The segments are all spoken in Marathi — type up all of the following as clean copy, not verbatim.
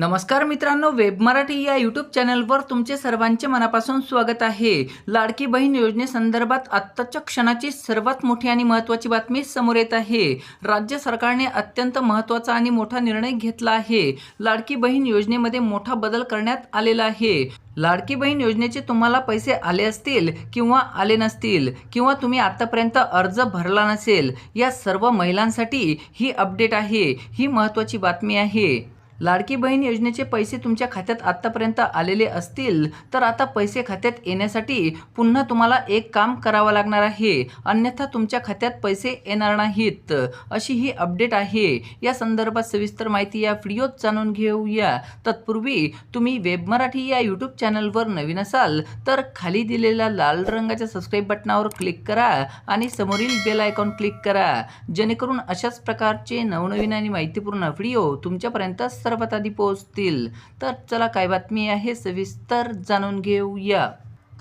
नमस्कार मित्रांनो, वेब मराठी या यूट्यूब चॅनलवर तुमचे सर्वांचे मनापासून स्वागत आहे। लाडकी बहीण योजनेसंदर्भात आत्ताच्या क्षणाची सर्वात मोठी आणि महत्त्वाची बातमी समोर येत आहे। राज्य सरकारने अत्यंत महत्त्वाचा आणि मोठा निर्णय घेतला आहे। लाडकी बहीण योजनेमध्ये मोठा बदल करण्यात आलेला आहे। लाडकी बहीण योजनेचे तुम्हाला पैसे आले असतील किंवा आले नसतील किंवा तुम्ही आतापर्यंत अर्ज भरला नसेल, या सर्व महिलांसाठी ही अपडेट आहे, ही महत्त्वाची बातमी आहे। लाडकी बहीण योजनेचे पैसे तुमच्या खात्यात आत्तापर्यंत आलेले असतील तर आता पैसे खात्यात येण्यासाठी पुन्हा तुम्हाला एक काम करावं लागणार आहे, अन्यथा तुमच्या खात्यात पैसे येणार नाहीत, अशी ही अपडेट आहे। या संदर्भात सविस्तर माहिती या व्हिडिओत जाणून घेऊया। तत्पूर्वी तुम्ही वेब मराठी या यूट्यूब चॅनलवर नवीन असाल तर खाली दिलेल्या लाल रंगाच्या सबस्क्राईब बटनावर क्लिक करा आणि समोरील बेल आयकॉन क्लिक करा, जेणेकरून अशाच प्रकारचे नवनवीन आणि माहितीपूर्ण व्हिडिओ तुमच्यापर्यंत सर्वात आधी पोहोचतील। तर चला, काय बातमी आहे सविस्तर जाणून घेऊया।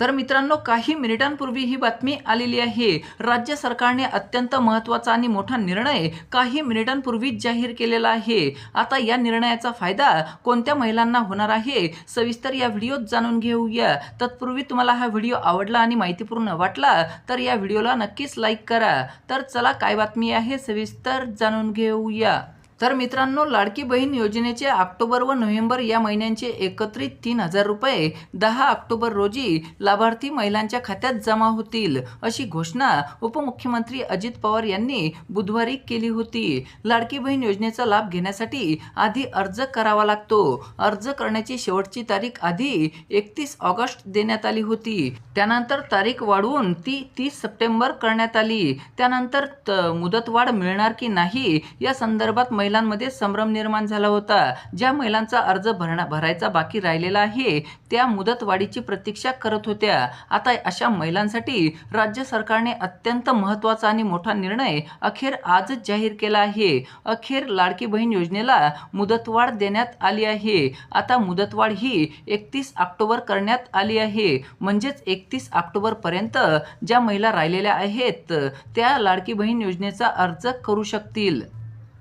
तर मित्रांनो, काही मिनिटांपूर्वी ही बातमी आलेली आहे। राज्य सरकारने अत्यंत महत्त्वाचा आणि मोठा निर्णय काही मिनिटांपूर्वी जाहीर केलेला आहे। आता या निर्णयाचा फायदा कोणत्या महिलांना होणार आहे, सविस्तर या व्हिडिओत जाणून घेऊया। तत्पूर्वी तुम्हाला हा व्हिडिओ आवडला आणि माहितीपूर्ण वाटला तर या व्हिडिओला नक्कीच लाईक करा। तर चला, काय बातमी आहे सविस्तर जाणून घेऊया। तर मित्रांनो, लाडकी बहीण योजनेचे ऑक्टोबर व नोव्हेंबर या महिन्यांचे एकत्रित 3,000 रुपये 10 ऑक्टोबर रोजी लाभार्थी महिलांच्या खात्यात जमा होतील, अशी घोषणा उपमुख्यमंत्री अजित पवार यांनी बुधवारी केली होती। लाडकी बहीण योजनेचा लाभ घेण्यासाठी आधी अर्ज करावा लागतो। अर्ज करण्याची शेवटची तारीख आधी 31 ऑगस्ट देण्यात आली होती, त्यानंतर तारीख वाढवून ती 30 सप्टेंबर करण्यात आली। त्यानंतर मुदतवाढ मिळणार की नाही या संदर्भात महिलांमध्ये संभ्रम निर्माण झाला होता। ज्या महिलांचा अर्ज भरायचा बाकी राहिलेला आहे त्या मुदतवाढीची प्रतीक्षा करत होत्या। आता अशा महिलांसाठी राज्य सरकारने अत्यंत महत्त्वाचा आणि मोठा निर्णय अखेर आजच जाहीर केला आहे। अखेर लाडकी बहीण योजनेला मुदतवाढ देण्यात आली आहे। आता मुदतवाढ ही 31 ऑक्टोबर करण्यात आली आहे, म्हणजेच 31 ऑक्टोबर पर्यंत ज्या महिला राहिलेल्या आहेत त्या लाडकी बहीण योजनेचा अर्ज करू शकतील।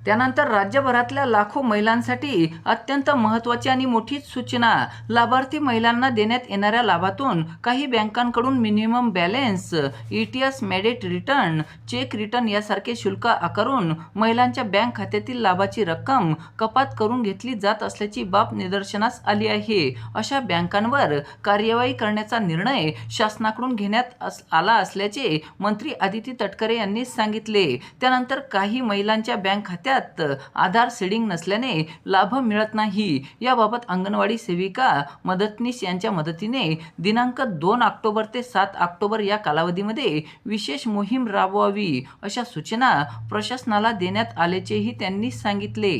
त्यानंतर राज्यभरातल्या लाखो महिलांसाठी अत्यंत महत्त्वाची आणि मोठी सूचना। लाभार्थी महिलांना देण्यात येणाऱ्या लाभातून काही बँकांकडून मिनिमम बॅलन्स, ETS मेडिट रिटर्न, चेक रिटर्न यासारखे शुल्क आकारून महिलांच्या बँक खात्यातील लाभाची रक्कम कपात करून घेतली जात असल्याची बाब निदर्शनास आली आहे। अशा बँकांवर कार्यवाही करण्याचा निर्णय शासनाकडून घेण्यात आला असल्याचे मंत्री आदिती तटकरे यांनी सांगितले। त्यानंतर काही महिलांच्या बँक खात्यात आधार सीडिंग नसल्याने लाभ मिळत नाही। याबाबत अंगणवाडी सेविका, मदतनीस यांच्या मदतीने दिनांक 2 ऑक्टोबर ते 7 ऑक्टोबर या कालावधीमध्ये विशेष मोहीम राबवावी, अशा सूचना प्रशासनाला देण्यात आल्याचेही त्यांनी सांगितले।